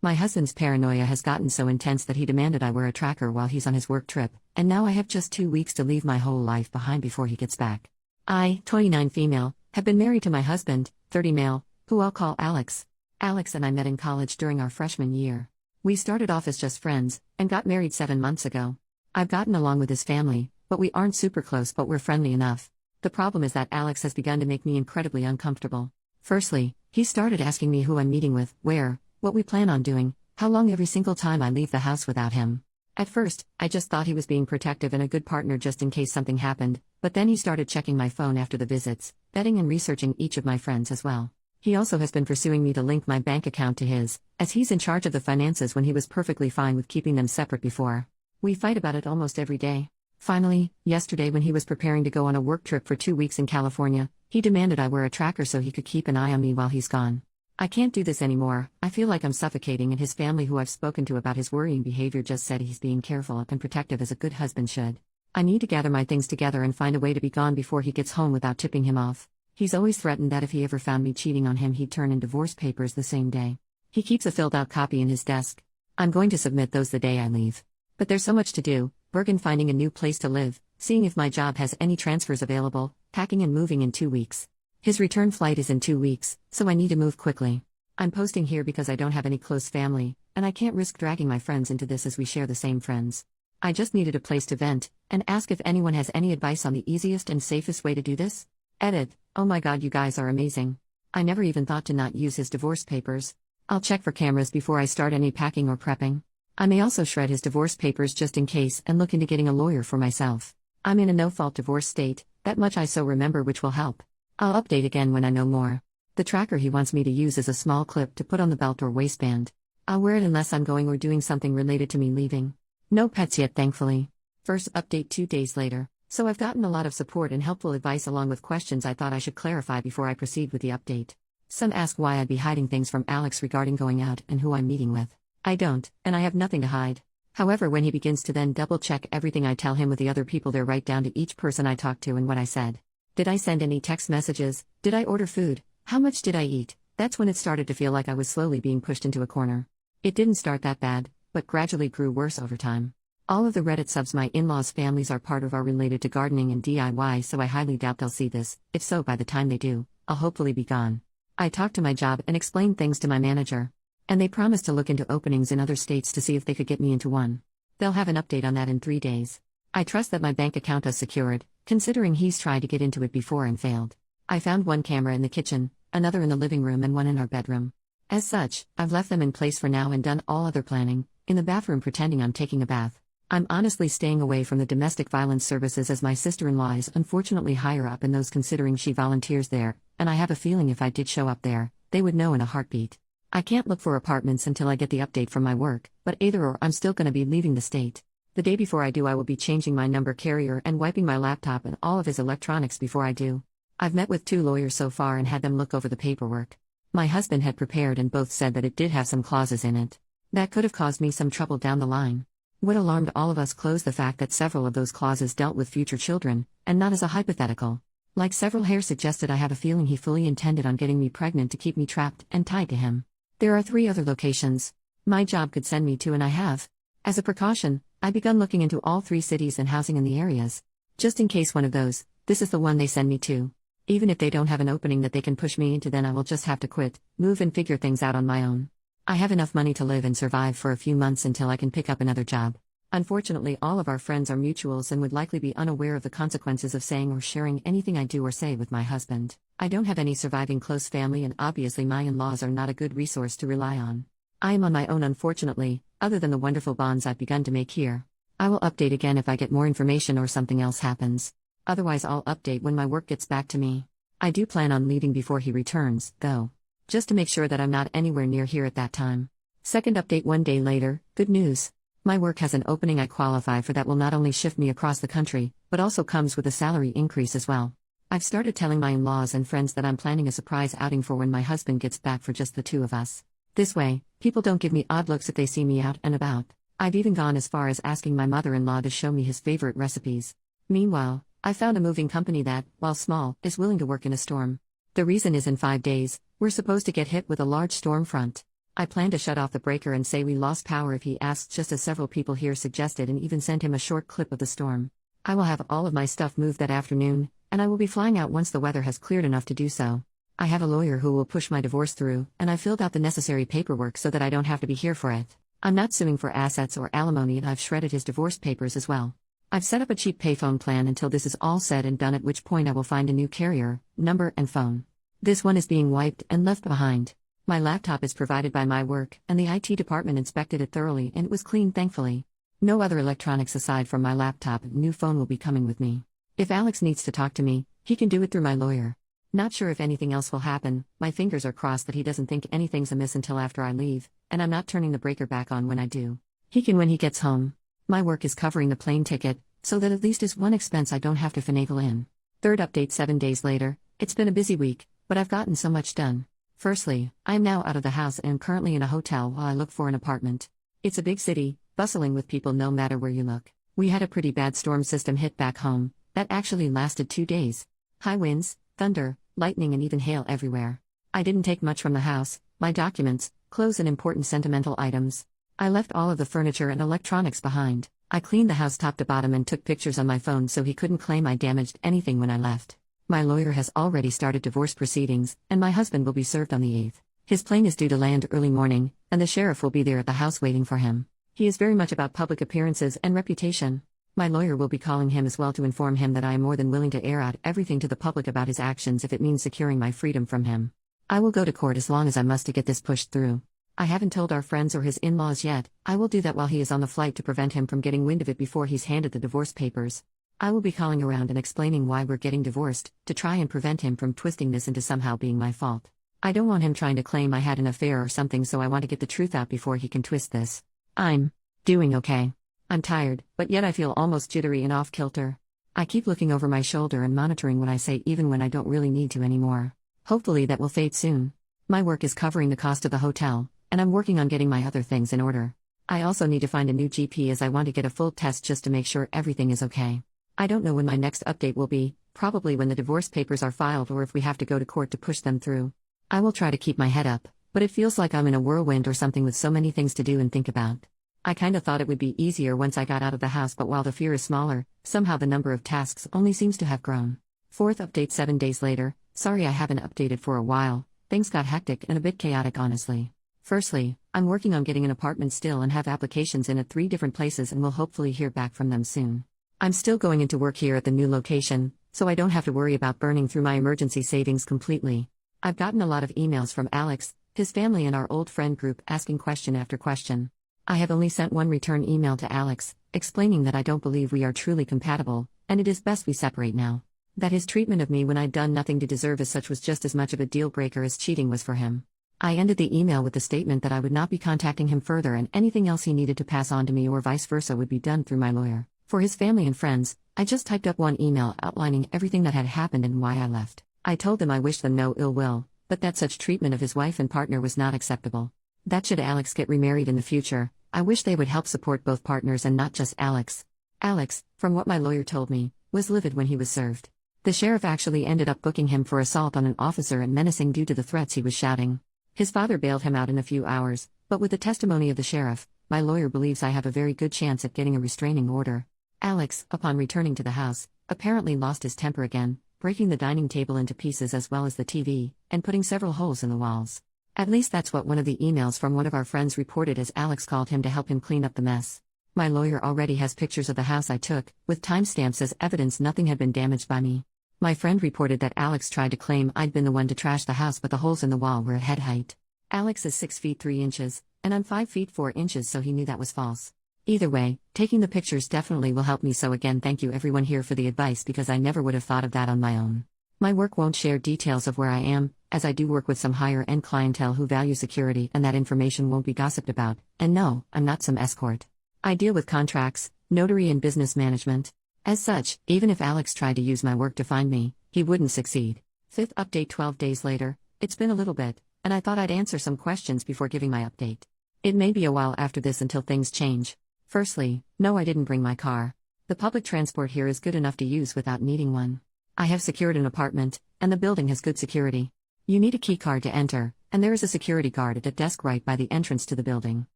My husband's paranoia has gotten so intense that he demanded I wear a tracker while he's on his work trip, and now I have just 2 weeks to leave my whole life behind before he gets back. I, 29 female, have been married to my husband, 30 male, who I'll call Alex. Alex and I met in college during our freshman year. We started off as just friends, and got married 7 months ago. I've gotten along with his family, but we aren't super close, but we're friendly enough. The problem is that Alex has begun to make me incredibly uncomfortable. Firstly, he started asking me who I'm meeting with, where, what we plan on doing, how long every single time I leave the house without him. At first, I just thought he was being protective and a good partner just in case something happened, but then he started checking my phone after the visits, vetting and researching each of my friends as well. He also has been pursuing me to link my bank account to his, as he's in charge of the finances when he was perfectly fine with keeping them separate before. We fight about it almost every day. Finally, yesterday when he was preparing to go on a work trip for 2 weeks in California, he demanded I wear a tracker so he could keep an eye on me while he's gone. I can't do this anymore. I feel like I'm suffocating, and his family, who I've spoken to about his worrying behavior, just said he's being careful and protective as a good husband should. I need to gather my things together and find a way to be gone before he gets home without tipping him off. He's always threatened that if he ever found me cheating on him, he'd turn in divorce papers the same day. He keeps a filled-out copy in his desk. I'm going to submit those the day I leave. But there's so much to do: Bergen, finding a new place to live, seeing if my job has any transfers available, packing and moving in 2 weeks. His return flight is in 2 weeks, so I need to move quickly. I'm posting here because I don't have any close family, and I can't risk dragging my friends into this as we share the same friends. I just needed a place to vent, and ask if anyone has any advice on the easiest and safest way to do this. Edit. Oh my god, you guys are amazing. I never even thought to not use his divorce papers. I'll check for cameras before I start any packing or prepping. I may also shred his divorce papers just in case and look into getting a lawyer for myself. I'm in a no-fault divorce state, that much I so remember, which will help. I'll update again when I know more. The tracker he wants me to use is a small clip to put on the belt or waistband. I'll wear it unless I'm going or doing something related to me leaving. No pets yet, thankfully. First update 2 days later. So I've gotten a lot of support and helpful advice along with questions I thought I should clarify before I proceed with the update. Some ask why I'd be hiding things from Alex regarding going out and who I'm meeting with. I don't, and I have nothing to hide. However, when he begins to then double-check everything I tell him with the other people there, right down to each person I talked to and what I said. Did I send any text messages? Did I order food? How much did I eat? That's when it started to feel like I was slowly being pushed into a corner. It didn't start that bad, but gradually grew worse over time. All of the Reddit subs my in-laws' families are part of are related to gardening and DIY, so I highly doubt they'll see this. If so, by the time they do, I'll hopefully be gone. I talked to my job and explained things to my manager. And they promised to look into openings in other states to see if they could get me into one. They'll have an update on that in 3 days. I trust that my bank account is secured, considering he's tried to get into it before and failed. I found one camera in the kitchen, another in the living room, and one in our bedroom. As such, I've left them in place for now and done all other planning, in the bathroom pretending I'm taking a bath. I'm honestly staying away from the domestic violence services as my sister-in-law is unfortunately higher up in those, considering she volunteers there, and I have a feeling if I did show up there, they would know in a heartbeat. I can't look for apartments until I get the update from my work, but either or, I'm still going to be leaving the state. The day before I do, I will be changing my number carrier and wiping my laptop and all of his electronics before I do. I've met with 2 lawyers so far and had them look over the paperwork. My husband had prepared and both said that it did have some clauses in it that could have caused me some trouble down the line. What alarmed all of us closed the fact that several of those clauses dealt with future children, and not as a hypothetical. Like several here suggested, I have a feeling he fully intended on getting me pregnant to keep me trapped and tied to him. There are 3 other locations my job could send me to, and I have. As a precaution, I've begun looking into all 3 cities and housing in the areas. Just in case one of those, this is the one they send me to. Even if they don't have an opening that they can push me into, then I will just have to quit, move and figure things out on my own. I have enough money to live and survive for a few months until I can pick up another job. Unfortunately, all of our friends are mutuals and would likely be unaware of the consequences of saying or sharing anything I do or say with my husband. I don't have any surviving close family, and obviously my in-laws are not a good resource to rely on. I am on my own, unfortunately, other than the wonderful bonds I've begun to make here. I will update again if I get more information or something else happens. Otherwise, I'll update when my work gets back to me. I do plan on leaving before he returns, though, just to make sure that I'm not anywhere near here at that time. Second update 1 day later. Good news. My work has an opening I qualify for that will not only shift me across the country, but also comes with a salary increase as well. I've started telling my in-laws and friends that I'm planning a surprise outing for when my husband gets back for just the 2 of us. This way, people don't give me odd looks if they see me out and about. I've even gone as far as asking my mother-in-law to show me his favorite recipes. Meanwhile, I found a moving company that, while small, is willing to work in a storm. The reason is in 5 days, we're supposed to get hit with a large storm front. I plan to shut off the breaker and say we lost power if he asks, just as several people here suggested, and even sent him a short clip of the storm. I will have all of my stuff moved that afternoon, and I will be flying out once the weather has cleared enough to do so. I have a lawyer who will push my divorce through, and I filled out the necessary paperwork so that I don't have to be here for it. I'm not suing for assets or alimony, and I've shredded his divorce papers as well. I've set up a cheap payphone plan until this is all said and done, at which point I will find a new carrier, number, and phone. This one is being wiped and left behind. My laptop is provided by my work, and the IT department inspected it thoroughly and it was clean, thankfully. No other electronics aside from my laptop. New phone will be coming with me. If Alex needs to talk to me, he can do it through my lawyer. Not sure if anything else will happen. My fingers are crossed that he doesn't think anything's amiss until after I leave, and I'm not turning the breaker back on when I do. He can when he gets home. My work is covering the plane ticket, so that at least is one expense I don't have to finagle in. Third update 7 days later. It's been a busy week, but I've gotten so much done. Firstly, I am now out of the house and am currently in a hotel while I look for an apartment. It's a big city, bustling with people no matter where you look. We had a pretty bad storm system hit back home, that actually lasted 2 days. High winds, thunder, lightning, and even hail everywhere. I didn't take much from the house: my documents, clothes, and important sentimental items. I left all of the furniture and electronics behind. I cleaned the house top to bottom and took pictures on my phone so he couldn't claim I damaged anything when I left. My lawyer has already started divorce proceedings, and my husband will be served on the 8th. His plane is due to land early morning, and the sheriff will be there at the house waiting for him. He is very much about public appearances and reputation. My lawyer will be calling him as well to inform him that I am more than willing to air out everything to the public about his actions if it means securing my freedom from him. I will go to court as long as I must to get this pushed through. I haven't told our friends or his in-laws yet. I will do that while he is on the flight to prevent him from getting wind of it before he's handed the divorce papers. I will be calling around and explaining why we're getting divorced, to try and prevent him from twisting this into somehow being my fault. I don't want him trying to claim I had an affair or something, so I want to get the truth out before he can twist this. I'm doing okay. I'm tired, but yet I feel almost jittery and off-kilter. I keep looking over my shoulder and monitoring what I say even when I don't really need to anymore. Hopefully that will fade soon. My work is covering the cost of the hotel, and I'm working on getting my other things in order. I also need to find a new GP as I want to get a full test just to make sure everything is okay. I don't know when my next update will be, probably when the divorce papers are filed or if we have to go to court to push them through. I will try to keep my head up, but it feels like I'm in a whirlwind or something with so many things to do and think about. I kinda thought it would be easier once I got out of the house, but while the fear is smaller, somehow the number of tasks only seems to have grown. Fourth update 7 days later. Sorry I haven't updated for a while. Things got hectic and a bit chaotic, honestly. Firstly, I'm working on getting an apartment still and have applications in at 3 different places and will hopefully hear back from them soon. I'm still going into work here at the new location, so I don't have to worry about burning through my emergency savings completely. I've gotten a lot of emails from Alex, his family, and our old friend group asking question after question. I have only sent one return email to Alex, explaining that I don't believe we are truly compatible, and it is best we separate now. That his treatment of me when I'd done nothing to deserve as such was just as much of a deal breaker as cheating was for him. I ended the email with the statement that I would not be contacting him further, and anything else he needed to pass on to me or vice versa would be done through my lawyer. For his family and friends, I just typed up one email outlining everything that had happened and why I left. I told them I wished them no ill will, but that such treatment of his wife and partner was not acceptable. That should Alex get remarried in the future, I wish they would help support both partners and not just Alex. Alex, from what my lawyer told me, was livid when he was served. The sheriff actually ended up booking him for assault on an officer and menacing due to the threats he was shouting. His father bailed him out in a few hours, but with the testimony of the sheriff, my lawyer believes I have a very good chance at getting a restraining order. Alex, upon returning to the house, apparently lost his temper again, breaking the dining table into pieces as well as the TV, and putting several holes in the walls. At least that's what one of the emails from one of our friends reported, as Alex called him to help him clean up the mess. My lawyer already has pictures of the house I took, with timestamps as evidence nothing had been damaged by me. My friend reported that Alex tried to claim I'd been the one to trash the house, but the holes in the wall were at head height. Alex is 6 feet 3 inches, and I'm 5 feet 4 inches, so he knew that was false. Either way, taking the pictures definitely will help me, so again thank you everyone here for the advice, because I never would have thought of that on my own. My work won't share details of where I am, as I do work with some higher-end clientele who value security, and that information won't be gossiped about. And no, I'm not some escort. I deal with contracts, notary, and business management. As such, even if Alex tried to use my work to find me, he wouldn't succeed. Fifth update 12 days later. It's been a little bit, and I thought I'd answer some questions before giving my update. It may be a while after this until things change. Firstly, no, I didn't bring my car. The public transport here is good enough to use without needing one. I have secured an apartment, and the building has good security. You need a key card to enter, and there is a security guard at a desk right by the entrance to the building.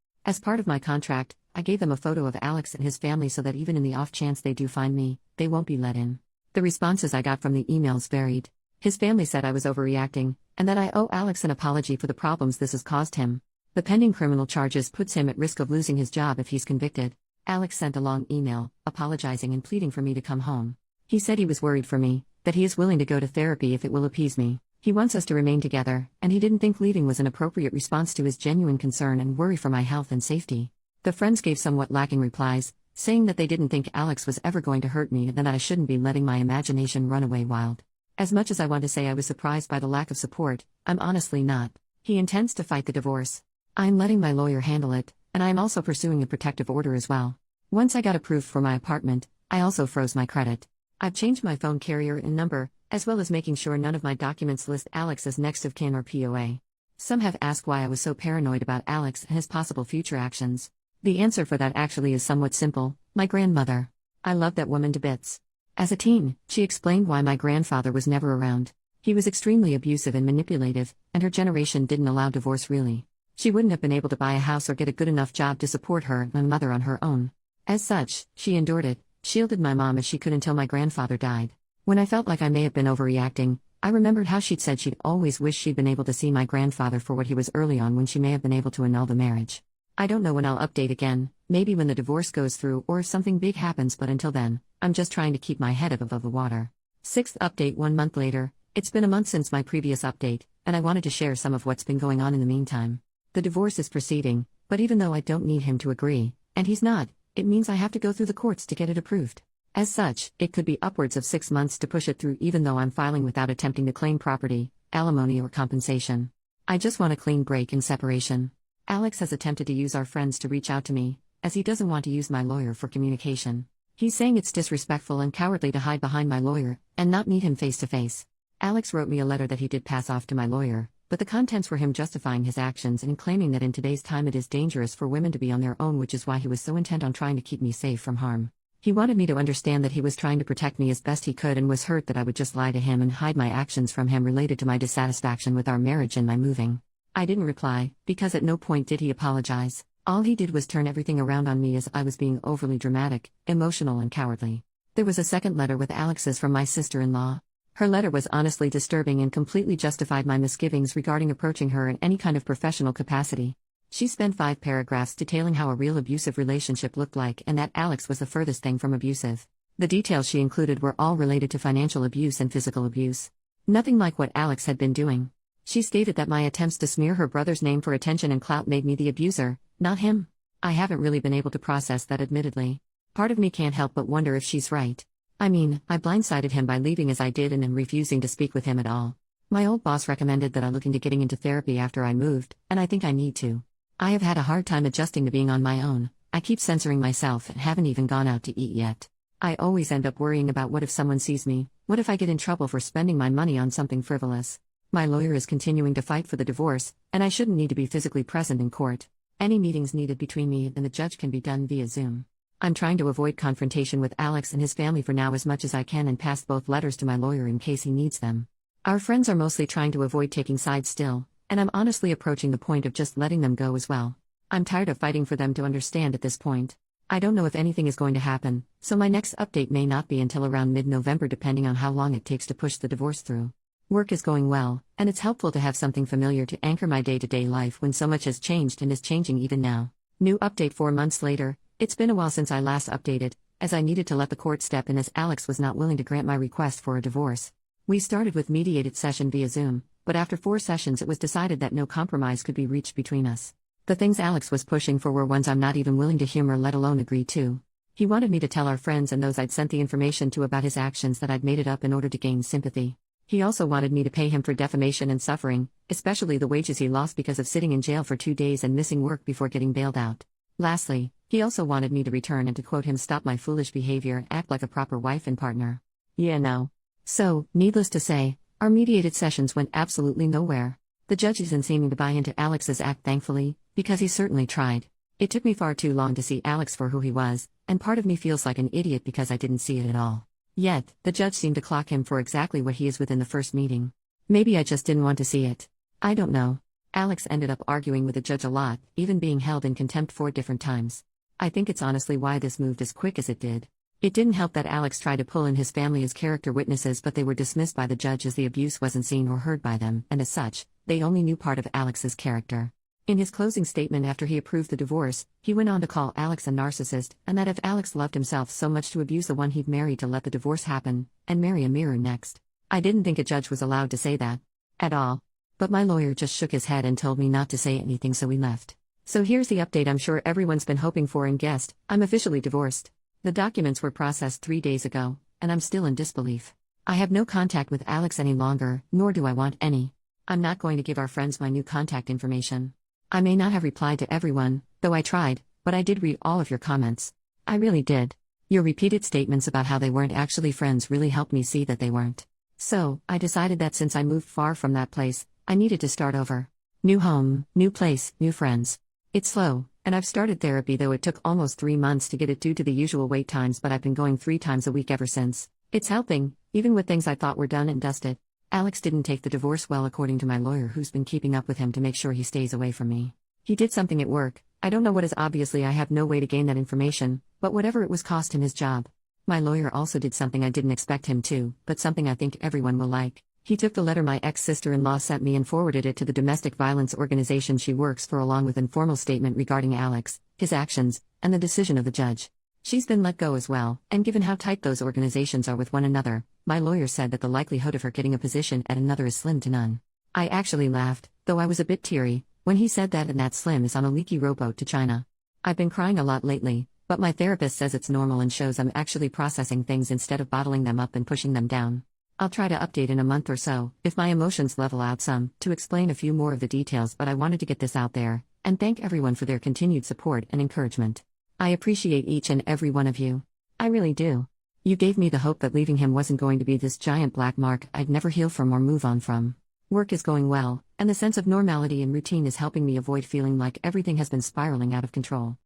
As part of my contract, I gave them a photo of Alex and his family so that even in the off chance they do find me, they won't be let in. The responses I got from the emails varied. His family said I was overreacting, and that I owe Alex an apology for the problems this has caused him. The pending criminal charges puts him at risk of losing his job if he's convicted. Alex sent a long email, apologizing and pleading for me to come home. He said he was worried for me, that he is willing to go to therapy if it will appease me. He wants us to remain together, and he didn't think leaving was an appropriate response to his genuine concern and worry for my health and safety. The friends gave somewhat lacking replies, saying that they didn't think Alex was ever going to hurt me and that I shouldn't be letting my imagination run away wild. As much as I want to say I was surprised by the lack of support, I'm honestly not. He intends to fight the divorce. I'm letting my lawyer handle it, and I'm also pursuing a protective order as well. Once I got approved for my apartment, I also froze my credit. I've changed my phone carrier and number, as well as making sure none of my documents list Alex as next of kin or POA. Some have asked why I was so paranoid about Alex and his possible future actions. The answer for that actually is somewhat simple: my grandmother. I love that woman to bits. As a teen, she explained why my grandfather was never around. He was extremely abusive and manipulative, and her generation didn't allow divorce really. She wouldn't have been able to buy a house or get a good enough job to support her and my mother on her own. As such, she endured it, shielded my mom as she could until my grandfather died. When I felt like I may have been overreacting, I remembered how she'd said she'd always wished she'd been able to see my grandfather for what he was early on when she may have been able to annul the marriage. I don't know when I'll update again, maybe when the divorce goes through or if something big happens, but until then, I'm just trying to keep my head above the water. 6th update 1 month later. It's been a month since my previous update, and I wanted to share some of what's been going on in the meantime. The divorce is proceeding, but even though I don't need him to agree, and he's not, it means I have to go through the courts to get it approved. As such, it could be upwards of 6 months to push it through even though I'm filing without attempting to claim property, alimony or compensation. I just want a clean break and separation. Alex has attempted to use our friends to reach out to me, as he doesn't want to use my lawyer for communication. He's saying it's disrespectful and cowardly to hide behind my lawyer, and not meet him face to face. Alex wrote me a letter that he did pass off to my lawyer, but the contents were him justifying his actions and claiming that in today's time it is dangerous for women to be on their own, which is why he was so intent on trying to keep me safe from harm. He wanted me to understand that he was trying to protect me as best he could and was hurt that I would just lie to him and hide my actions from him related to my dissatisfaction with our marriage and my moving. I didn't reply, because at no point did he apologize. All he did was turn everything around on me as I was being overly dramatic, emotional and cowardly. There was a second letter with Alex's from my sister-in-law. Her letter was honestly disturbing and completely justified my misgivings regarding approaching her in any kind of professional capacity. She spent 5 paragraphs detailing how a real abusive relationship looked like and that Alex was the furthest thing from abusive. The details she included were all related to financial abuse and physical abuse. Nothing like what Alex had been doing. She stated that my attempts to smear her brother's name for attention and clout made me the abuser, not him. I haven't really been able to process that, admittedly. Part of me can't help but wonder if she's right. I mean, I blindsided him by leaving as I did and refusing to speak with him at all. My old boss recommended that I look into getting into therapy after I moved, and I think I need to. I have had a hard time adjusting to being on my own. I keep censoring myself and haven't even gone out to eat yet. I always end up worrying about what if someone sees me, what if I get in trouble for spending my money on something frivolous. My lawyer is continuing to fight for the divorce, and I shouldn't need to be physically present in court. Any meetings needed between me and the judge can be done via Zoom. I'm trying to avoid confrontation with Alex and his family for now as much as I can and passed both letters to my lawyer in case he needs them. Our friends are mostly trying to avoid taking sides still, and I'm honestly approaching the point of just letting them go as well. I'm tired of fighting for them to understand at this point. I don't know if anything is going to happen, so my next update may not be until around mid-November depending on how long it takes to push the divorce through. Work is going well, and it's helpful to have something familiar to anchor my day-to-day life when so much has changed and is changing even now. New update 4 months later. It's been a while since I last updated, as I needed to let the court step in as Alex was not willing to grant my request for a divorce. We started with mediated session via Zoom, but after 4 sessions it was decided that no compromise could be reached between us. The things Alex was pushing for were ones I'm not even willing to humor, let alone agree to. He wanted me to tell our friends and those I'd sent the information to about his actions that I'd made it up in order to gain sympathy. He also wanted me to pay him for defamation and suffering, especially the wages he lost because of sitting in jail for 2 days and missing work before getting bailed out. Lastly, he also wanted me to return and to quote him, stop my foolish behavior and act like a proper wife and partner. Yeah, no. So, needless to say, our mediated sessions went absolutely nowhere. The judge isn't seeming to buy into Alex's act, thankfully, because he certainly tried. It took me far too long to see Alex for who he was, and part of me feels like an idiot because I didn't see it at all. Yet, the judge seemed to clock him for exactly what he is within the first meeting. Maybe I just didn't want to see it. I don't know. Alex ended up arguing with the judge a lot, even being held in contempt 4 different times. I think it's honestly why this moved as quick as it did. It didn't help that Alex tried to pull in his family as character witnesses, but they were dismissed by the judge as the abuse wasn't seen or heard by them, and as such, they only knew part of Alex's character. In his closing statement after he approved the divorce, he went on to call Alex a narcissist, and that if Alex loved himself so much to abuse the one he'd married to let the divorce happen, and marry a mirror next. I didn't think a judge was allowed to say that. At all. But my lawyer just shook his head and told me not to say anything, so we left. So here's the update I'm sure everyone's been hoping for and guessed: I'm officially divorced. The documents were processed 3 days ago, and I'm still in disbelief. I have no contact with Alex any longer, nor do I want any. I'm not going to give our friends my new contact information. I may not have replied to everyone, though I tried, but I did read all of your comments. I really did. Your repeated statements about how they weren't actually friends really helped me see that they weren't. So, I decided that since I moved far from that place, I needed to start over. New home, new place, new friends. It's slow, and I've started therapy, though it took almost 3 months to get it due to the usual wait times, but I've been going 3 times a week ever since. It's helping, even with things I thought were done and dusted. Alex didn't take the divorce well, according to my lawyer, who's been keeping up with him to make sure he stays away from me. He did something at work. I don't know what is. Obviously I have no way to gain that information, but whatever it was cost him his job. My lawyer also did something I didn't expect him to, but something I think everyone will like. He took the letter my ex-sister-in-law sent me and forwarded it to the domestic violence organization she works for, along with an informal statement regarding Alex, his actions, and the decision of the judge. She's been let go as well, and given how tight those organizations are with one another, my lawyer said that the likelihood of her getting a position at another is slim to none. I actually laughed, though I was a bit teary, when he said that, and that Slim is on a leaky rowboat to China. I've been crying a lot lately, but my therapist says it's normal and shows I'm actually processing things instead of bottling them up and pushing them down. I'll try to update in a month or so, if my emotions level out some, to explain a few more of the details, but I wanted to get this out there, and thank everyone for their continued support and encouragement. I appreciate each and every one of you. I really do. You gave me the hope that leaving him wasn't going to be this giant black mark I'd never heal from or move on from. Work is going well, and the sense of normality and routine is helping me avoid feeling like everything has been spiraling out of control.